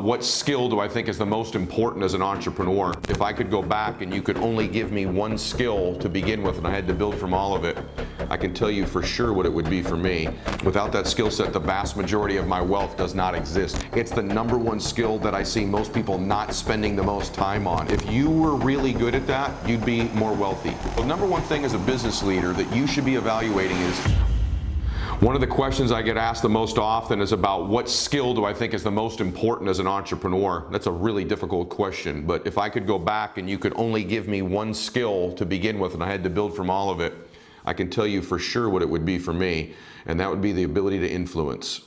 What skill do I think is the most important as an entrepreneur? If I could go back and you could only give me one skill to begin with and I had to build from all of it, I can tell you for sure what it would be for me. Without that skill set, the vast majority of my wealth does not exist. It's the number one skill that I see most people not spending the most time on. If you were really good at that, you'd be more wealthy. The number one thing as a business leader that you should be evaluating is, one of the questions I get asked the most often is about what skill do I think is the most important as an entrepreneur? That's a really difficult question, but if I could go back and you could only give me one skill to begin with and I had to build from all of it, I can tell you for sure what it would be for me, and that would be the ability to influence.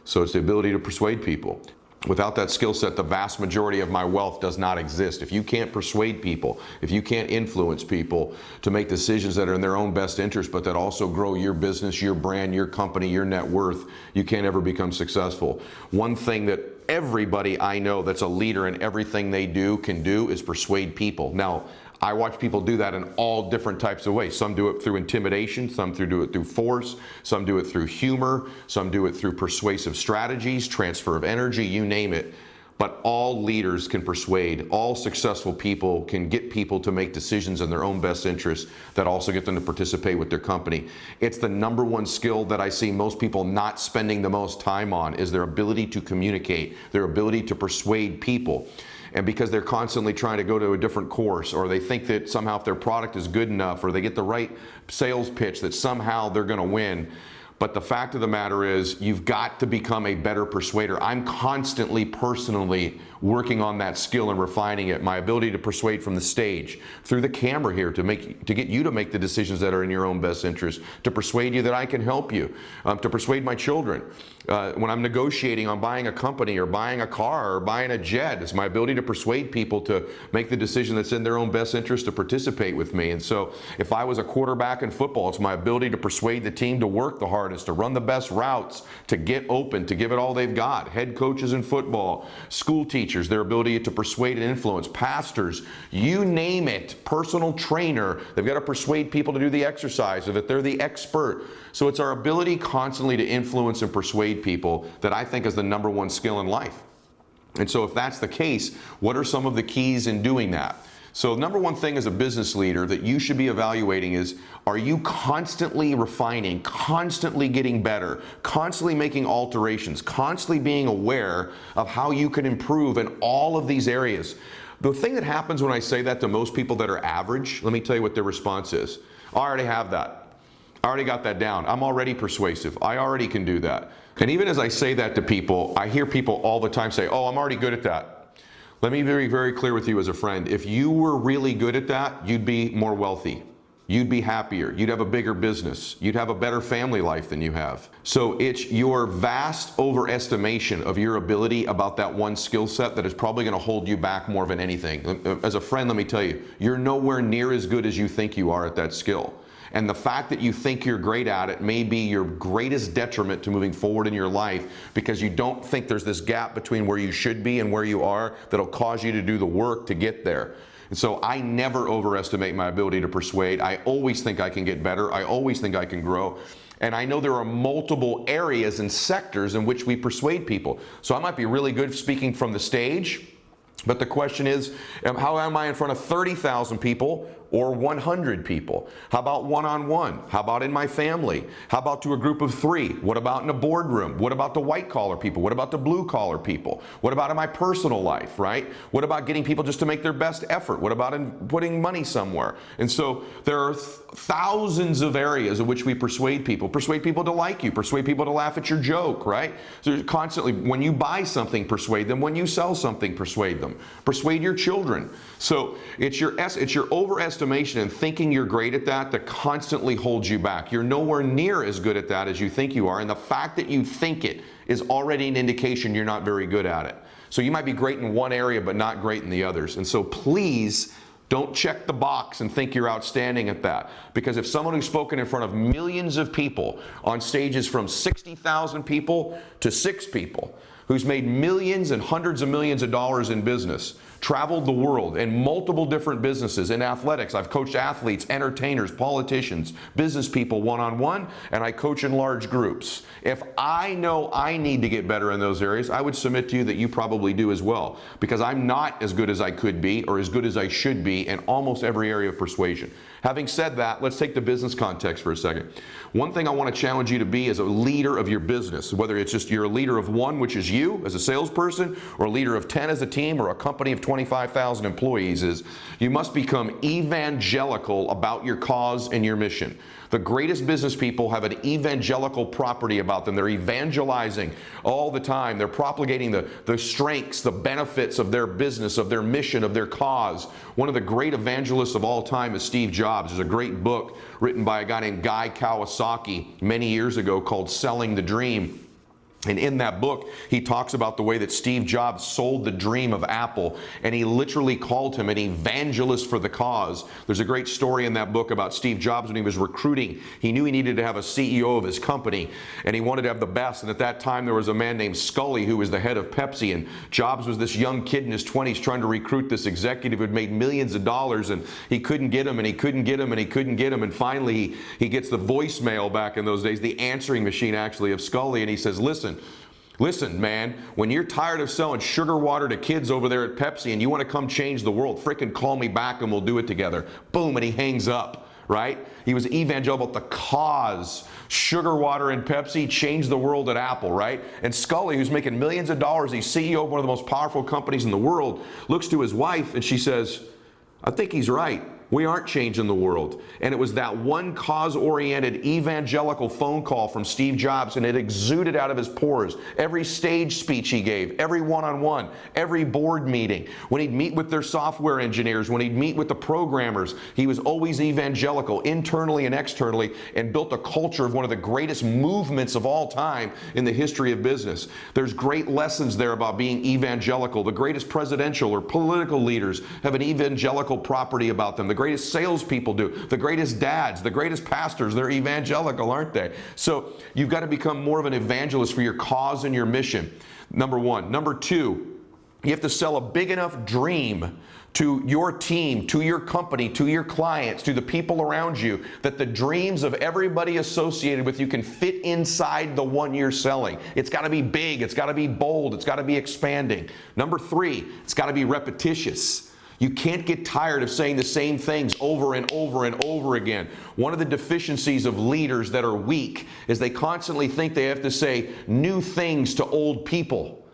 So it's the ability to persuade people. Without that skill set, the vast majority of my wealth does not exist. If you can't persuade people, if you can't influence people to make decisions that are in their own best interest, but that also grow your business, your brand, your company, your net worth, you can't ever become successful. One thing that everybody I know that's a leader in everything they do can do is persuade people. Now, I watch people do that in all different types of ways. Some do it through intimidation, some do it through force, some do it through humor, some do it through persuasive strategies, transfer of energy, you name it. But all leaders can persuade. All successful people can get people to make decisions in their own best interest that also get them to participate with their company. It's the number one skill that I see most people not spending the most time on, is their ability to communicate, their ability to persuade people. And because they're constantly trying to go to a different course, or they think that somehow if their product is good enough, or they get the right sales pitch, that somehow they're going to win. But the fact of the matter is, you've got to become a better persuader. I'm constantly, personally working on that skill and refining it. My ability to persuade from the stage, through the camera here, to get you to make the decisions that are in your own best interest, to persuade you that I can help you, to persuade my children. When I'm negotiating on buying a company or buying a car or buying a jet, it's my ability to persuade people to make the decision that's in their own best interest to participate with me. And so if I was a quarterback in football, it's my ability to persuade the team to work the hardest, to run the best routes, to get open, to give it all they've got. Head coaches in football, school teachers, their ability to persuade and influence, pastors, you name it, personal trainer, they've got to persuade people to do the exercise or that they're the expert. So it's our ability constantly to influence and persuade people that I think is the number one skill in life. And so if that's the case, what are some of the keys in doing that? So number one thing as a business leader that you should be evaluating is, are you constantly refining, constantly getting better, constantly making alterations, constantly being aware of how you can improve in all of these areas? The thing that happens when I say that to most people that are average, let me tell you what their response is. I already have that. I already got that down. I'm already persuasive. I already can do that. And even as I say that to people, I hear people all the time say, oh, I'm already good at that. Let me be very, very clear with you as a friend. If you were really good at that, you'd be more wealthy. You'd be happier. You'd have a bigger business. You'd have a better family life than you have. So it's your vast overestimation of your ability about that one skill set that is probably going to hold you back more than anything. As a friend, let me tell you, you're nowhere near as good as you think you are at that skill. And the fact that you think you're great at it may be your greatest detriment to moving forward in your life, because you don't think there's this gap between where you should be and where you are that'll cause you to do the work to get there. And so I never overestimate my ability to persuade. I always think I can get better. I always think I can grow. And I know there are multiple areas and sectors in which we persuade people. So I might be really good speaking from the stage, but the question is, how am I in front of 30,000 people or 100 people? How about one-on-one? How about in my family? How about to a group of 3? What about in a boardroom? What about the white-collar people? What about the blue-collar people? What about in my personal life, right? What about getting people just to make their best effort? What about in putting money somewhere? And so there are thousands of areas in which we persuade people to like you, persuade people to laugh at your joke, right? So constantly, when you buy something, persuade them. When you sell something, persuade them. Persuade your children. So it's your overestimation and thinking you're great at that constantly holds you back. You're nowhere near as good at that as you think you are, and the fact that you think it is already an indication you're not very good at it. So you might be great in one area but not great in the others. And so please don't check the box and think you're outstanding at that. Because if someone who's spoken in front of millions of people on stages from 60,000 people to 6 people, who's made millions and hundreds of millions of dollars in business, traveled the world in multiple different businesses. In athletics, I've coached athletes, entertainers, politicians, business people one-on-one, and I coach in large groups. If I know I need to get better in those areas, I would submit to you that you probably do as well, because I'm not as good as I could be or as good as I should be in almost every area of persuasion. Having said that, let's take the business context for a second. One thing I want to challenge you to be is a leader of your business, whether it's just you're a leader of one, which is you as a salesperson, or a leader of 10 as a team, or a company of 25,000 employees, is you must become evangelical about your cause and your mission. The greatest business people have an evangelical property about them. They're evangelizing all the time. They're propagating the strengths, the benefits of their business, of their mission, of their cause. One of the great evangelists of all time is Steve Jobs. There's a great book written by a guy named Guy Kawasaki many years ago called Selling the Dream. And in that book, he talks about the way that Steve Jobs sold the dream of Apple, and he literally called him an evangelist for the cause. There's a great story in that book about Steve Jobs when he was recruiting. He knew he needed to have a CEO of his company, and he wanted to have the best. And at that time, there was a man named Scully who was the head of Pepsi, and Jobs was this young kid in his 20s trying to recruit this executive who had made millions of dollars, and he couldn't get him, and he couldn't get him, and he couldn't get him. And finally, he gets the voicemail back in those days, the answering machine actually of Scully, and he says, Listen, man, when you're tired of selling sugar water to kids over there at Pepsi and you want to come change the world, frickin' call me back and we'll do it together. Boom, and he hangs up, right? He was evangelical about the cause. Sugar water and Pepsi changed the world at Apple, right? And Scully, who's making millions of dollars, he's CEO of one of the most powerful companies in the world, looks to his wife and she says, I think he's right. We aren't changing the world. And it was that one cause-oriented evangelical phone call from Steve Jobs, and it exuded out of his pores. Every stage speech he gave, every one-on-one, every board meeting, when he'd meet with their software engineers, when he'd meet with the programmers, he was always evangelical, internally and externally, and built a culture of one of the greatest movements of all time in the history of business. There's great lessons there about being evangelical. The greatest presidential or political leaders have an evangelical property about them. The greatest salespeople do. The greatest dads, the greatest pastors, they're evangelical, aren't they? So you've got to become more of an evangelist for your cause and your mission, number one. Number two, you have to sell a big enough dream to your team, to your company, to your clients, to the people around you, that the dreams of everybody associated with you can fit inside the one you're selling. It's got to be big, it's got to be bold, it's got to be expanding. Number three, it's got to be repetitious. You can't get tired of saying the same things over and over and over again. One of the deficiencies of leaders that are weak is they constantly think they have to say new things to old people,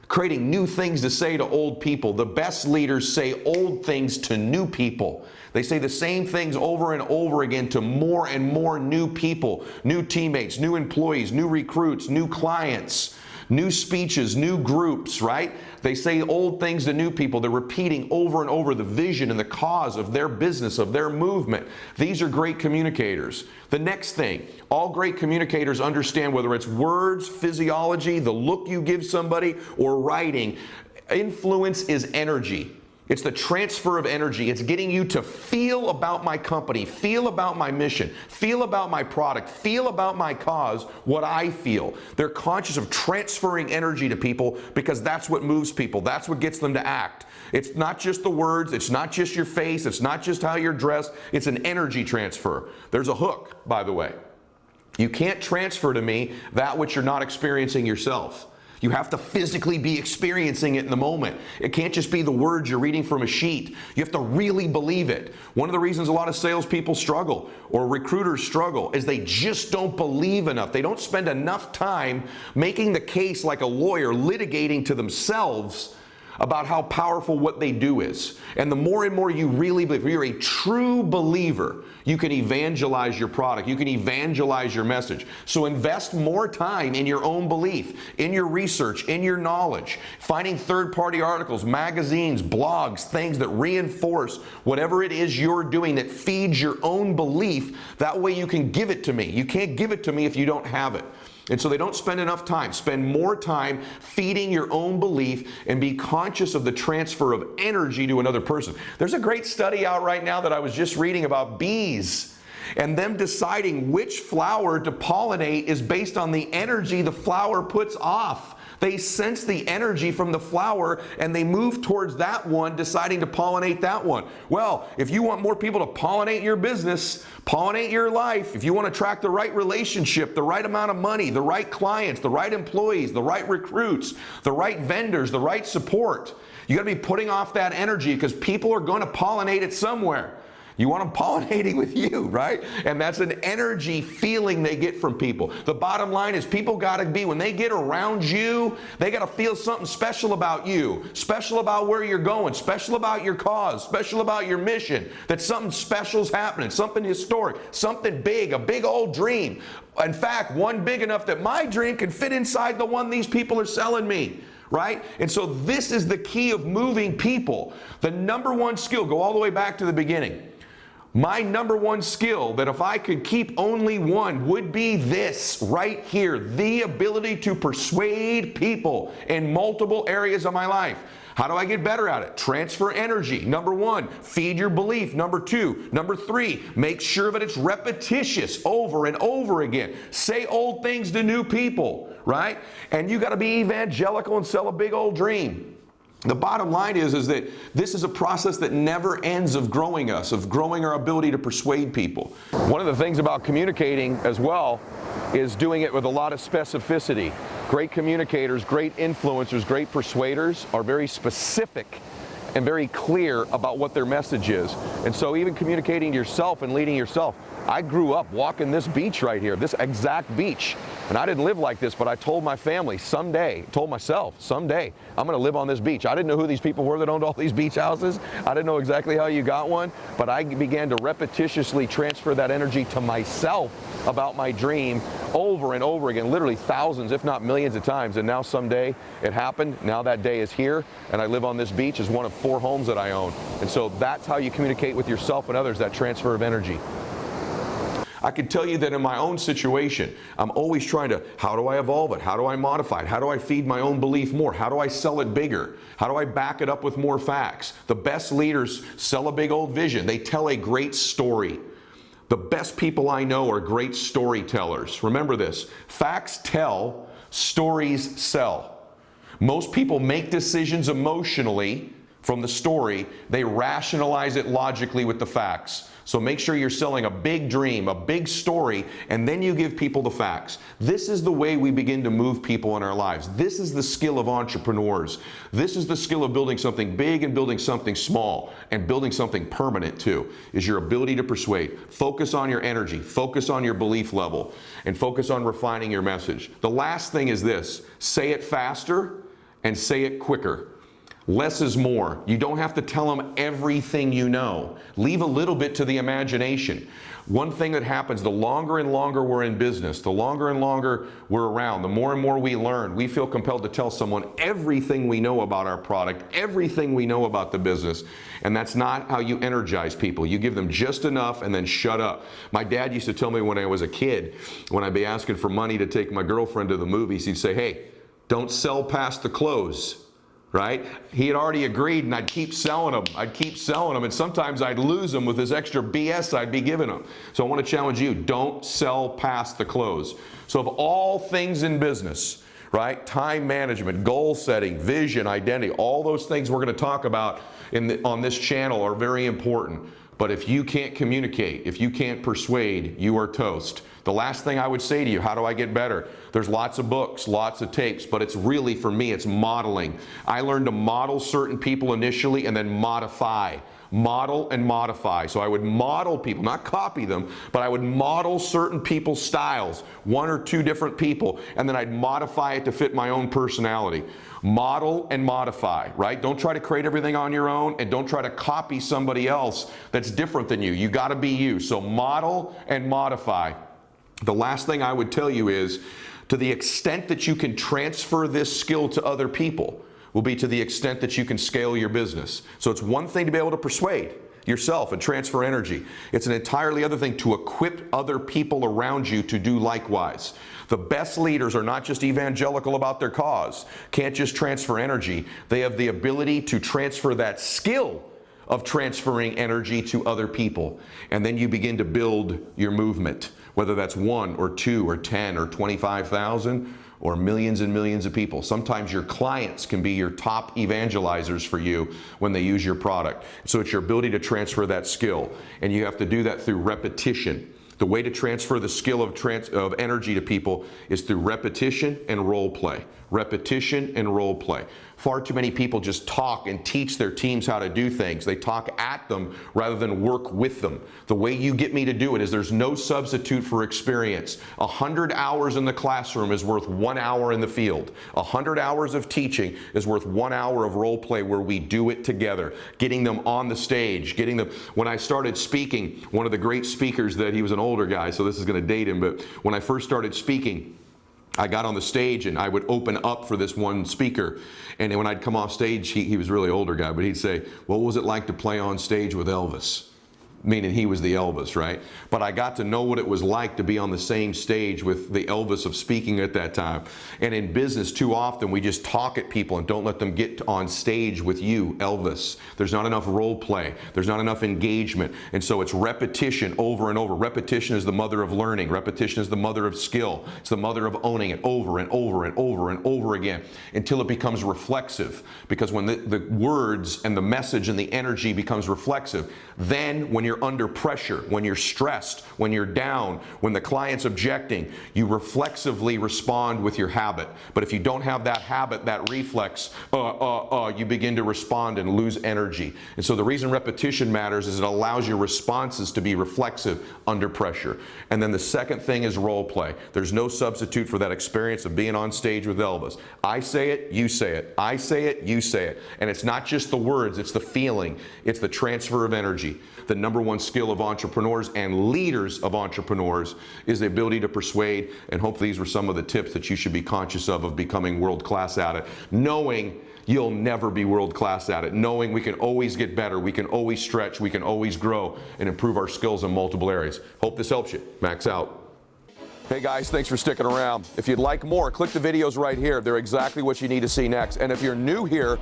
creating new things to say to old people. The best leaders say old things to new people. They say the same things over and over again to more and more new people, new teammates, new employees, new recruits, new clients. New speeches, new groups, right? They say old things to new people. They're repeating over and over the vision and the cause of their business, of their movement. These are great communicators. The next thing, all great communicators understand whether it's words, physiology, the look you give somebody, or writing, influence is energy. It's the transfer of energy. It's getting you to feel about my company, feel about my mission, feel about my product, feel about my cause, what I feel. They're conscious of transferring energy to people because that's what moves people. That's what gets them to act. It's not just the words. It's not just your face. It's not just how you're dressed. It's an energy transfer. There's a hook, by the way. You can't transfer to me that which you're not experiencing yourself. You have to physically be experiencing it in the moment. It can't just be the words you're reading from a sheet. You have to really believe it. One of the reasons a lot of salespeople struggle or recruiters struggle is they just don't believe enough. They don't spend enough time making the case like a lawyer, litigating to themselves about how powerful what they do is. And the more and more you really believe, if you're a true believer, you can evangelize your product, you can evangelize your message. So invest more time in your own belief, in your research, in your knowledge, finding third-party articles, magazines, blogs, things that reinforce whatever it is you're doing that feeds your own belief. That way you can give it to me. You can't give it to me if you don't have it. And so they don't spend enough time. Spend more time feeding your own belief and be conscious of the transfer of energy to another person. There's a great study out right now that I was just reading about bees and them deciding which flower to pollinate is based on the energy the flower puts off. They sense the energy from the flower and they move towards that one, deciding to pollinate that one. Well, if you want more people to pollinate your business, pollinate your life, if you want to attract the right relationship, the right amount of money, the right clients, the right employees, the right recruits, the right vendors, the right support, you got to be putting off that energy because people are going to pollinate it somewhere. You want them pollinating with you, right? And that's an energy feeling they get from people. The bottom line is people got to be, when they get around you, they got to feel something special about you, special about where you're going, special about your cause, special about your mission, that something special's happening, something historic, something big, a big old dream. In fact, one big enough that my dream can fit inside the one these people are selling me. Right? And so this is the key of moving people. The number one skill, go all the way back to the beginning. My number one skill, that if I could keep only one, would be this right here, the ability to persuade people in multiple areas of my life. How do I get better at it? Transfer energy. Number one, feed your belief. Number two. Number three, make sure that it's repetitious over and over again. Say old things to new people, right? And you got to be evangelical and sell a big old dream. The bottom line is that this is a process that never ends of growing us, of growing our ability to persuade people. One of the things about communicating as well is doing it with a lot of specificity. Great communicators, great influencers, great persuaders are very specific and very clear about what their message is. And so even communicating to yourself and leading yourself. I grew up walking this beach right here, this exact beach. And I didn't live like this, but I told my family someday, told myself someday, I'm gonna live on this beach. I didn't know who these people were that owned all these beach houses. I didn't know exactly how you got one, but I began to repetitiously transfer that energy to myself about my dream over and over again, literally thousands, if not millions of times. And now someday it happened. Now that day is here, and I live on this beach as one of 4 homes that I own. And so that's how you communicate with yourself and others, that transfer of energy. I can tell you that in my own situation, I'm always trying to, how do I evolve it? How do I modify it? How do I feed my own belief more? How do I sell it bigger? How do I back it up with more facts? The best leaders sell a big old vision. They tell a great story. The best people I know are great storytellers. Remember this, facts tell, stories sell. Most people make decisions emotionally from the story. They rationalize it logically with the facts. So make sure you're selling a big dream, a big story, and then you give people the facts. This is the way we begin to move people in our lives. This is the skill of entrepreneurs. This is the skill of building something big and building something small and building something permanent too, is your ability to persuade. Focus on your energy, focus on your belief level, and focus on refining your message. The last thing is this, say it faster and say it quicker. Less is more. You don't have to tell them everything you know. Leave a little bit to the imagination. One thing that happens, the longer and longer we're in business, the longer and longer we're around, the more and more we learn, we feel compelled to tell someone everything we know about our product, everything we know about the business. And that's not how you energize people. You give them just enough and then shut up. My dad used to tell me when I was a kid, when I'd be asking for money to take my girlfriend to the movies, he'd say, hey, don't sell past the close. Right? He had already agreed, and I'd keep selling them. And sometimes I'd lose them with this extra BS I'd be giving them. So I want to challenge you, don't sell past the close. So of all things in business, right, time management, goal setting, vision, identity, all those things we're going to talk about on this channel are very important. But if you can't communicate, if you can't persuade, you are toast. The last thing I would say to you, how do I get better? There's lots of books, lots of tapes, but it's really, for me, it's modeling. I learned to model certain people initially and then modify. Model and modify. So I would model people, not copy them, but I would model certain people's styles, 1 or 2 different people, and then I'd modify it to fit my own personality. Model and modify, right? Don't try to create everything on your own, and don't try to copy somebody else that's different than you. You got to be you. So model and modify. The last thing I would tell you is, to the extent that you can transfer this skill to other people, will be to the extent that you can scale your business. So it's one thing to be able to persuade yourself and transfer energy. It's an entirely other thing to equip other people around you to do likewise. The best leaders are not just evangelical about their cause, can't just transfer energy. They have the ability to transfer that skill of transferring energy to other people. And then you begin to build your movement, whether that's 1 or 2 or 10 or 25,000 or millions and millions of people. Sometimes your clients can be your top evangelizers for you when they use your product. So it's your ability to transfer that skill, and you have to do that through repetition. The way to transfer the skill of energy to people is through repetition and role play. Repetition and role play. Far too many people just talk and teach their teams how to do things. They talk at them rather than work with them. The way you get me to do it is there's no substitute for experience. 100 hours in the classroom is worth 1 hour in the field. 100 hours of teaching is worth 1 hour of role play where we do it together. Getting them on the stage, getting them. When I started speaking, one of the great speakers he was an older guy, so this is going to date him, but when I first started speaking, I got on the stage and I would open up for this one speaker. And then when I'd come off stage, he was a really older guy, but he'd say, "What was it like to play on stage with Elvis?" Meaning he was the Elvis, right? But I got to know what it was like to be on the same stage with the Elvis of speaking at that time. And in business, too often, we just talk at people and don't let them get on stage with you, Elvis. There's not enough role play. There's not enough engagement. And so it's repetition over and over. Repetition is the mother of learning. Repetition is the mother of skill. It's the mother of owning it over and over and over and over again until it becomes reflexive. Because when the words and the message and the energy becomes reflexive, then when you're under pressure, when you're stressed, when you're down, when the client's objecting, you reflexively respond with your habit. But if you don't have that habit, that reflex, you begin to respond and lose energy. And so the reason repetition matters is it allows your responses to be reflexive under pressure. And then the second thing is role play. There's no substitute for that experience of being on stage with Elvis. I say it, you say it. I say it, you say it. And it's not just the words, it's the feeling. It's the transfer of energy. The number one skill of entrepreneurs and leaders of entrepreneurs is the ability to persuade. And hopefully these were some of the tips that you should be conscious of becoming world class at it. Knowing you'll never be world class at it. Knowing we can always get better, we can always stretch, we can always grow and improve our skills in multiple areas. Hope this helps you. Max out. Hey guys, thanks for sticking around. If you'd like more, click the videos right here. They're exactly what you need to see next. And if you're new here,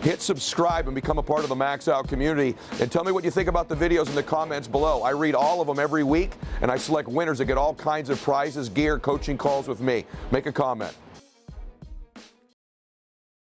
hit subscribe and become a part of the Max Out community. And tell me what you think about the videos in the comments below. I read all of them every week, and I select winners that get all kinds of prizes, gear, coaching calls with me. Make a comment.